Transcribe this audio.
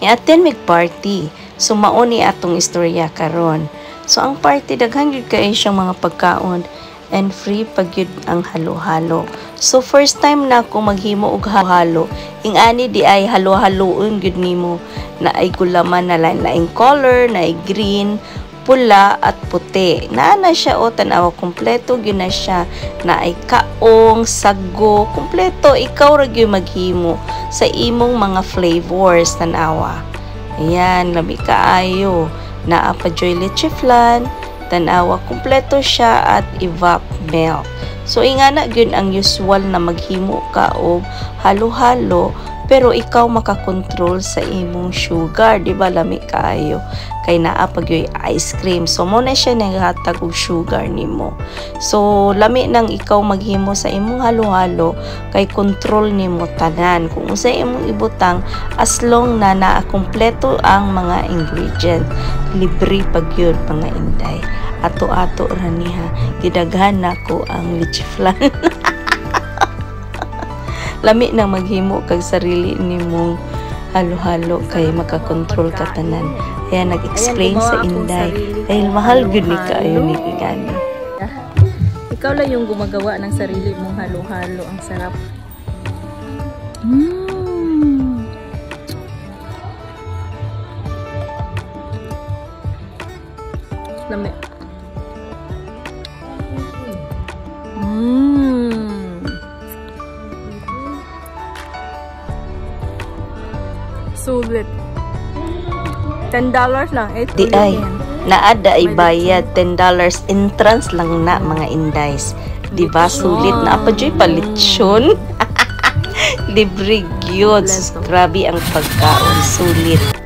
i-attend mig party. So mao ni atong istorya karon. So ang party daghan gyud kay siyang mga pagkaon and free pag yun ang halo-halo. So first time na ako maghimo og halo-halo. Ingani di ay halo-haloon gyud nimo na ay gulaman na lain-laing color, na ay green, pula at puti. Naana siya o tanawa kompleto gyud na siya, na ay kaong, sago, kompleto ikaw ra gyud maghimo sa imong mga flavors tanawa. Ayan, lami kaayo. Naa pa joy leche flan, tanawa kompleto siya at evap milk. So ingana gyud ang usual na maghimo ka og halo-halo pero ikaw makakontrol sa imong sugar, di ba lami kaayo kay naa pa gyud ice cream. So mo na siya naghatag og sugar nimo. So lami nang ikaw maghimo sa imong halo-halo kay control nimo tanan kung unsa imong ibutang as long na naa kompleto ang mga ingredient. Libre pag yun mga inday. Ato-ato ra niha gidaghan nako ang leche flan. Lami nang maghimo kag sarili nimong halo-halo kay makakontrol ka tanan. Kaya nag-explain sa inday dahil mahal gyud ni kaayo ni gani. Ikaw lang yung gumagawa ng sarili mong halo-halo. Ang sarap. Lami. Sulit. $10 lang. Di ay, naada ay bayad $10 entrance lang na mga indays. Di ba sulit na pa joy palitsyon? Libre gyud. Grabe ang pagkaon, sulit.